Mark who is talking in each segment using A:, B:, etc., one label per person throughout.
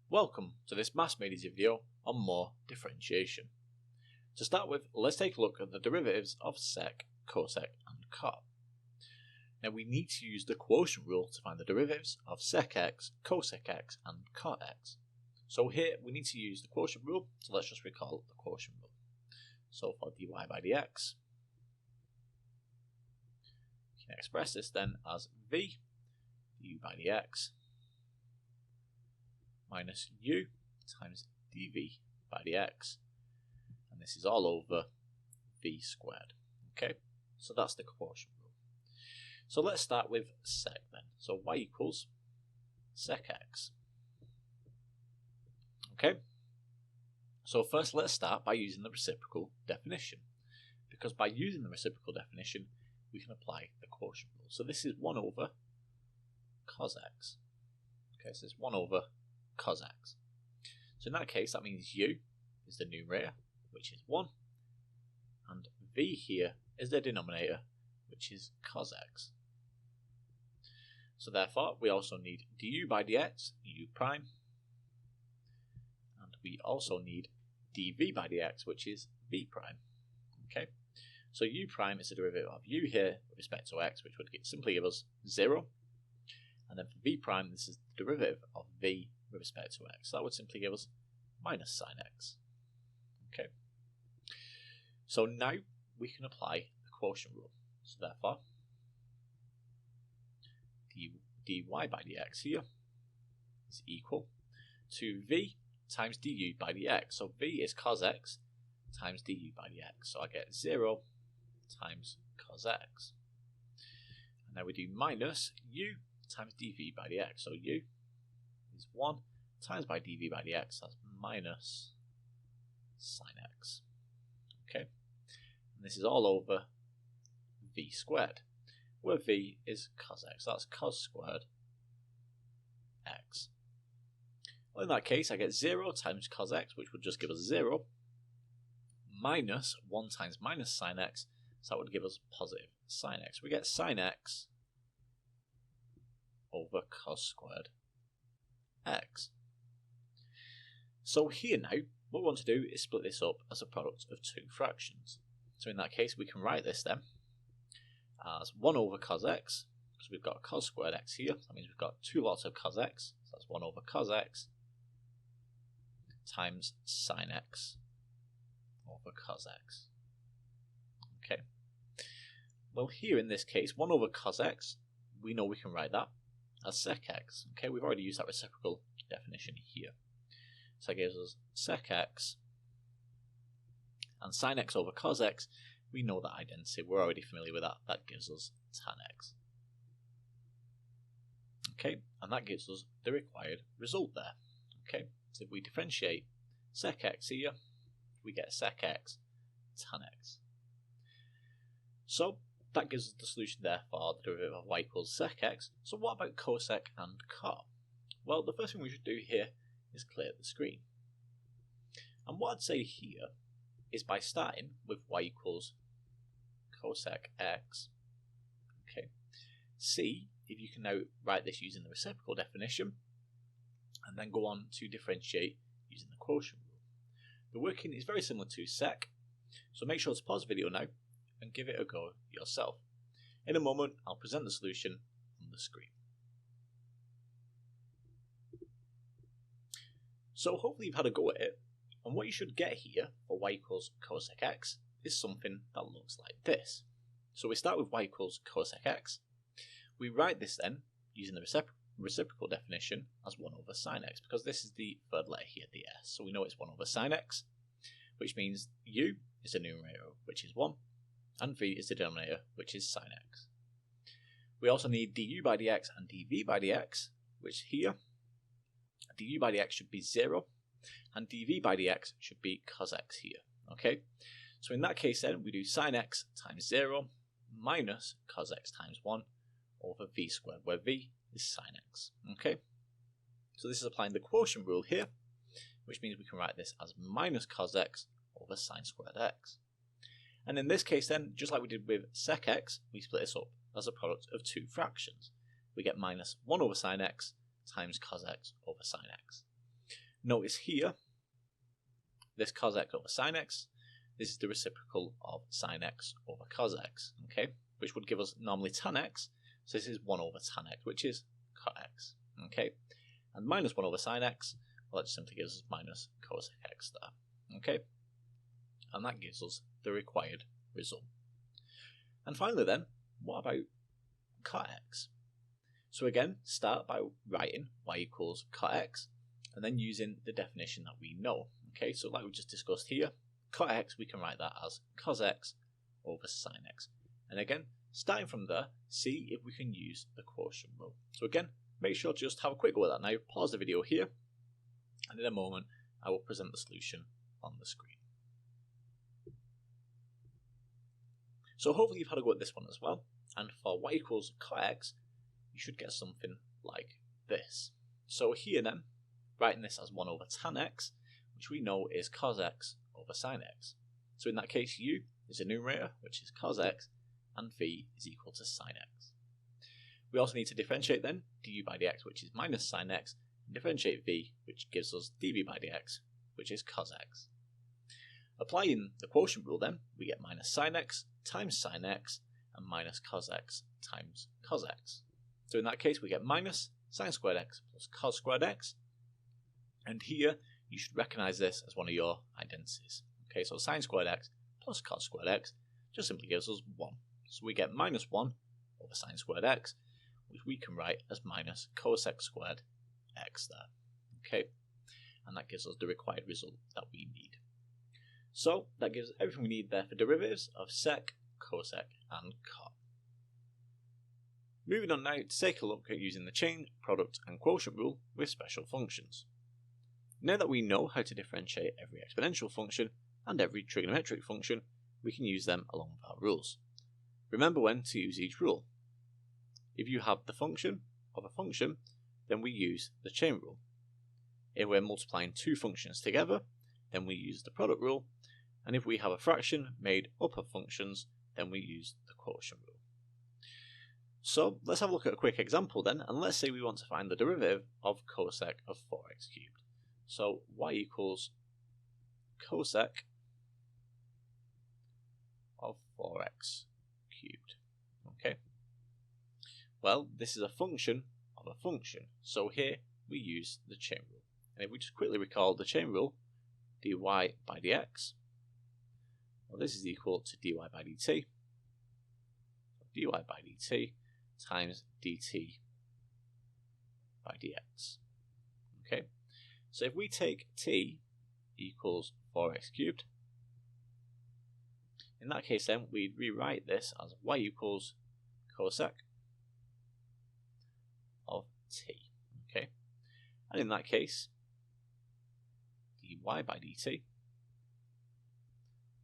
A: Welcome to this Maths Made Easy video on more differentiation. To start with, let's take a look at the derivatives of sec, cosec and cot. Now we need to use the quotient rule to find the derivatives of sec x, cosec x and cot x. So here we need to use the quotient rule, so let's just recall the quotient rule. So for dy by dx, we can express this then as v du by dx minus u times dv by dx, and this is all over v squared. Okay, so that's the quotient rule. So let's start with sec then. So y equals sec x. Okay, so first let's start by using the reciprocal definition, because by using the reciprocal definition we can apply the quotient rule. So this is 1 over cos x. Okay, so it's 1 over cos x. So in that case that means u is the numerator, which is 1, and v here is the denominator, which is cos x. So therefore we also need du by dx, u prime, and we also need dv by dx, which is v prime. Okay, so u prime is the derivative of u here with respect to x, which would simply give us 0, and then for v prime this is the derivative of v with respect to x, so that would simply give us minus sine x. Okay, so now we can apply the quotient rule. So therefore dy by dx here is equal to v times du by dx. So v is cos x times du by dx, so I get 0 times cos x, and now we do minus u times dv by dx. So u is 1 times by dv by dx, that's minus sine x. Okay, and this is all over v squared, where v is cos x, so that's cos squared x. Well, in that case I get 0 times cos x, which would just give us 0, minus 1 times minus sine x, so that would give us positive sine x. We get sine x over cos squared x. So here now, what we want to do is split this up as a product of two fractions. So in that case we can write this then as 1 over cos x, because we've got cos squared x here, that means we've got two lots of cos x, so that's 1 over cos x times sine x over cos x. Okay, well here in this case 1 over cos x, we know we can write that as sec x. Okay, we've already used that reciprocal definition here, so that gives us sec x, and sine x over cos x, we know that identity, we're already familiar with that, that gives us tan x. Okay, and that gives us the required result there. Okay, so if we differentiate sec x here, we get sec x tan x. So that gives us the solution there for the derivative of y equals sec x. So what about cosec and cot? Well, the first thing we should do here is clear the screen. And what I'd say here is by starting with y equals cosec x, okay, see if you can now write this using the reciprocal definition, and then go on to differentiate using the quotient rule. The working is very similar to sec, so make sure to pause the video now and give it a go yourself. In a moment I'll present the solution on the screen. So hopefully you've had a go at it, and what you should get here for y equals cosec x is something that looks like this. So we start with y equals cosec x, we write this then using the reciprocal definition as 1 over sine x, because this is the third letter here, the s, so we know it's 1 over sine x, which means u is the numerator, which is 1, and v is the denominator, which is sine x. We also need du by dx and dv by dx, which here du by dx should be 0, and dv by dx should be cos x here. Okay, so in that case then we do sine x times 0 minus cos x times 1 over v squared, where v is sine x. Okay, so this is applying the quotient rule here, which means we can write this as minus cos x over sine squared x. And in this case then, just like we did with sec x, we split this up as a product of two fractions. We get minus 1 over sine x times cos x over sine x. Notice here, this cos x over sin x, this is the reciprocal of sin x over cos x, okay, which would give us normally tan x, so this is 1 over tan x, which is cot x, okay, and minus 1 over sin x, well, that just simply gives us minus cosec x there, okay, and that gives us the required result. And finally then, what about cot x? So again, start by writing y equals cot x, and then using the definition that we know. Okay, so like we just discussed here, cot x, we can write that as cos x over sin x. And again, starting from there, see if we can use the quotient rule. So again, make sure to just have a quick go at that now, pause the video here, and in a moment, I will present the solution on the screen. So hopefully you've had a go at this one as well, and for y equals cot x, you should get something like this. So here then, writing this as 1 over tan x, which we know is cos x over sin x. So in that case, u is a numerator, which is cos x, and v is equal to sin x. We also need to differentiate then du by dx, which is minus sin x, and differentiate v, which gives us dv by dx, which is cos x. Applying the quotient rule then, we get minus sin x times sin x, and minus cos x times cos x. So in that case, we get minus sin squared x plus cos squared x. And here, you should recognize this as one of your identities. Okay, so sin squared x plus cos squared x just simply gives us 1. So we get minus 1 over sin squared x, which we can write as minus cosec squared x there. Okay, and that gives us the required result that we need. So that gives us everything we need there for derivatives of sec, cosec, and cot. Moving on now to take a look at using the chain, product, and quotient rule with special functions. Now that we know how to differentiate every exponential function and every trigonometric function, we can use them along with our rules. Remember when to use each rule. If you have the function of a function, then we use the chain rule. If we're multiplying two functions together, then we use the product rule, and if we have a fraction made up of functions, then we use the quotient rule. So let's have a look at a quick example then, and let's say we want to find the derivative of cosec of 4x cubed. So y equals cosec of 4x cubed. Okay. Well, this is a function of a function, so here we use the chain rule. And if we just quickly recall the chain rule, dy by dx, well, this is equal to dy by dt. dy by dt times dt by dx. Okay, so if we take t equals 4x cubed, in that case then we'd rewrite this as y equals cosec of t. Okay, and in that case dy by dt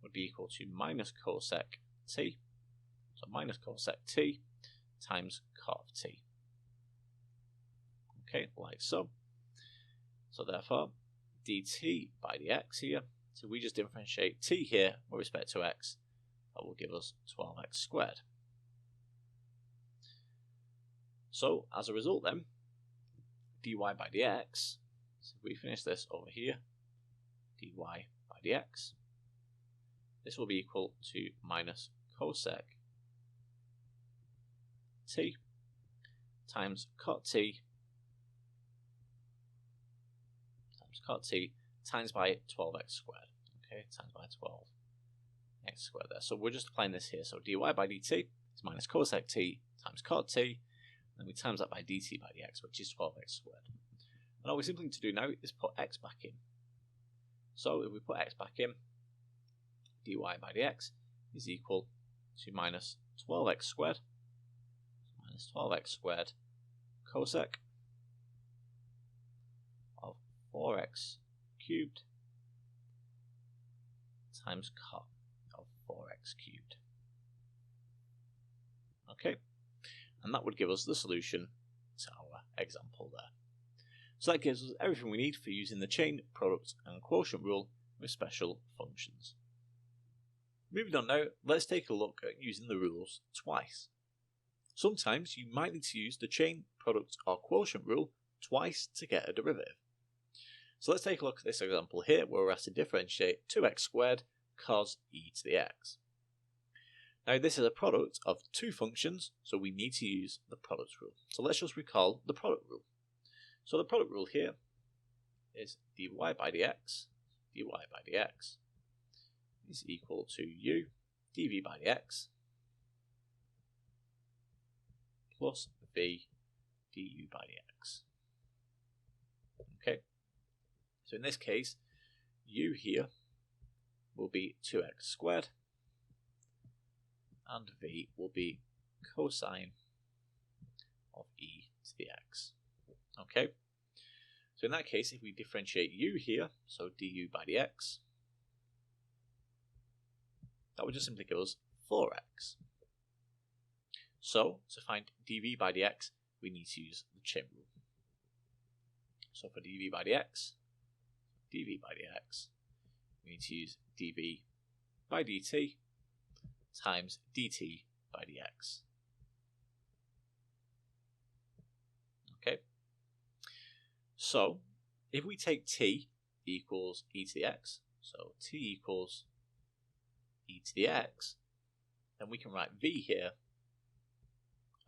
A: would be equal to minus cosec t, so minus cosec t times cot of t. Okay, like so. So therefore, dt by dx here, so we just differentiate t here with respect to x, that will give us 12x squared. So as a result then, dy by dx, so if we finish this over here, dy by dx, this will be equal to minus cosec t times cot t times by 12x squared. Okay, times by 12x squared there. So we're just applying this here. So dy by dt is minus cosec t times cot t, and then we times that by dt by dx, which is 12x squared. And all we simply need to do now is put x back in. So if we put x back in, dy by dx is equal to minus 12x squared, minus 12x squared cosec of 4x cubed times cot of 4x cubed. Okay, and that would give us the solution to our example there. So that gives us everything we need for using the chain, product, and quotient rule with special functions. Moving on now, let's take a look at using the rules twice. Sometimes you might need to use the chain, product, or quotient rule twice to get a derivative. So let's take a look at this example here where we're asked to differentiate 2x squared cos e to the x. Now this is a product of two functions, so we need to use the product rule. So let's just recall the product rule. So the product rule here is dy by dx is equal to u dv by dx plus v du by dx. Okay, so in this case, u here will be 2x squared and v will be cosine of e to the x. Okay, so in that case, if we differentiate u here, so du by dx, that would just simply give us 4x. So to find dv by dx, we need to use the chain rule. So for dv by dx, we need to use dv by dt times dt by dx. Okay, so if we take t equals e to the x, so t equals e to the x, then we can write v here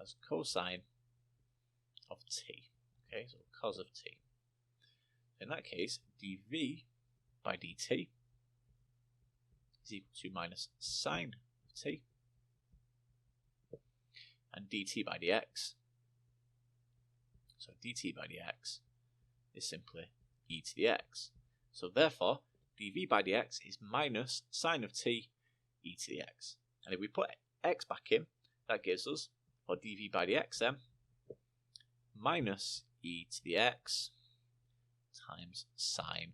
A: as cosine of t. Okay, so cos of t. In that case, dv by dt is equal to minus sine of t, and dt by dx, so dt by dx is simply e to the x. So therefore, dv by dx is minus sine of t e to the x. And if we put x back in, that gives us, for dv by dx then, minus e to the x times sine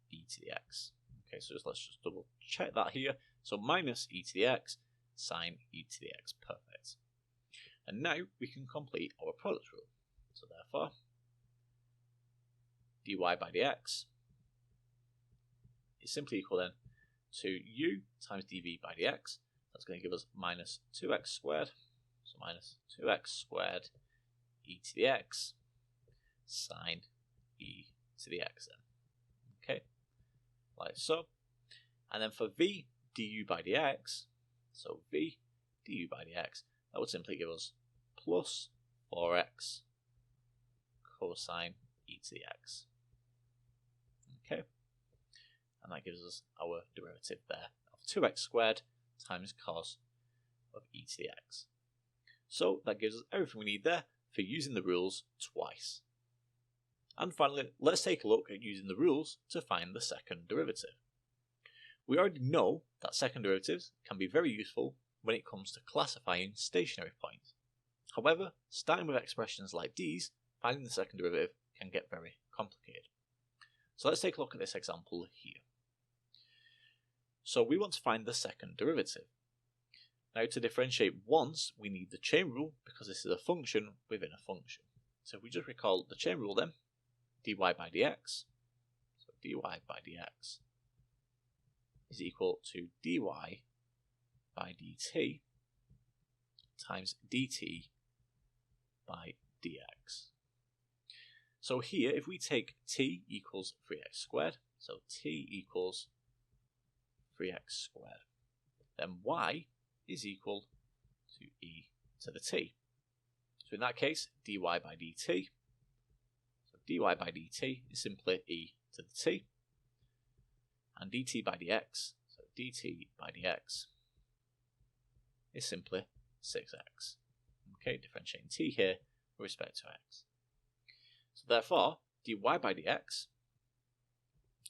A: e to the x. Okay, so let's just double check that here. So minus e to the x, sine e to the x, perfect. And now we can complete our product rule. So therefore, dy by dx is simply equal then to u times dv by dx. That's going to give us minus 2x squared. So minus 2x squared e to the x sine e to the x then. Okay, like so. And then for v du by dx, so v du by dx, that would simply give us plus 4x cosine e to the x. Okay, and that gives us our derivative there of 2x squared times cos of e to the x. So that gives us everything we need there for using the rules twice. And finally, let's take a look at using the rules to find the second derivative. We already know that second derivatives can be very useful when it comes to classifying stationary points. However, starting with expressions like these, finding the second derivative can get very complicated. So let's take a look at this example here. So we want to find the second derivative. Now to differentiate once, we need the chain rule because this is a function within a function. So if we just recall the chain rule then, dy by dx, so dy by dx is equal to dy by dt times dt by dx. So here, if we take t equals 3x squared, so t equals 3x squared, then y is equal to e to the t. So in that case, dy by dt, so dy by dt is simply e to the t, and dt by dx, so dt by dx is simply 6x. Okay, differentiating t here with respect to x. So therefore, dy by dx,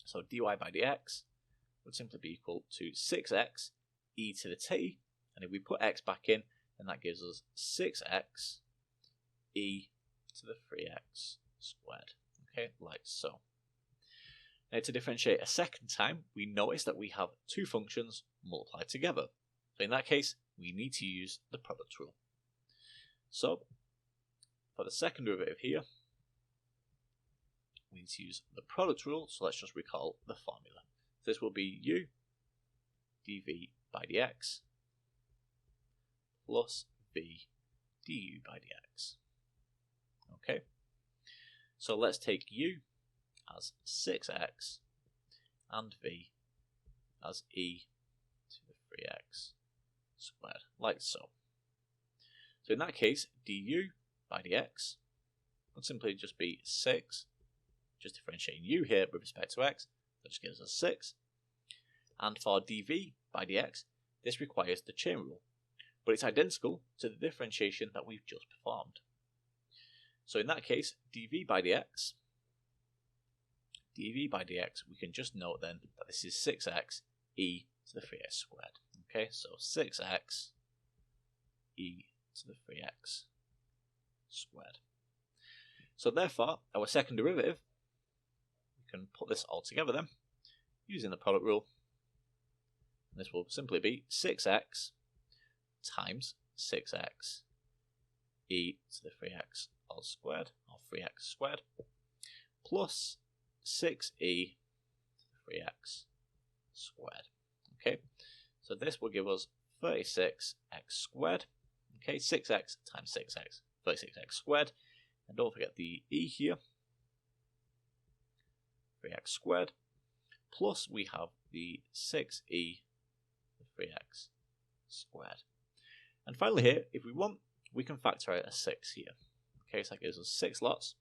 A: so dy by dx would simply be equal to 6x e to the t, and if we put x back in, then that gives us 6x e to the 3x squared. Okay, like so. Now to differentiate a second time, we notice that we have two functions multiplied together. So in that case, we need to use the product rule. So for the second derivative here, we need to use the product rule, so let's just recall the formula. This will be u dv by dx plus v du by dx. Okay, So let's take u as 6x and v as e to the 3x squared, like so. So in that case, du by dx would simply just be 6, just differentiating u here with respect to x, that just gives us 6. And for dv by dx, this requires the chain rule, but it's identical to the differentiation that we've just performed. So in that case, dv by dx, we can just note then that this is 6x e to the 3x squared. Okay, so 6x e to the 3x squared. So therefore, our second derivative, we can put this all together then, using the product rule. And this will simply be 6x times 6x e to the 3x all squared, or 3x squared, plus 6e to the 3x squared. Okay, so this will give us 36x squared. Okay, 6x times 6x, 36x squared. And don't forget the e here, 3x squared, plus we have the 6e to the 3x squared. And finally here, if we want, we can factor out a 6 here. Okay, so that gives us 6 lots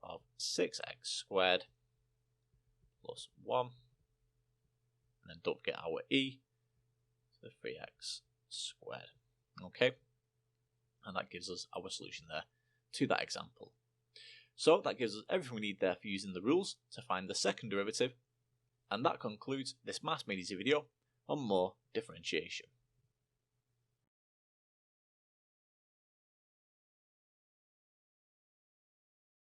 A: of 6x squared plus 1. And then don't forget our e to the 3x squared. Okay, and that gives us our solution there to that example. So that gives us everything we need there for using the rules to find the second derivative. And that concludes this Maths Made Easy video on more differentiation.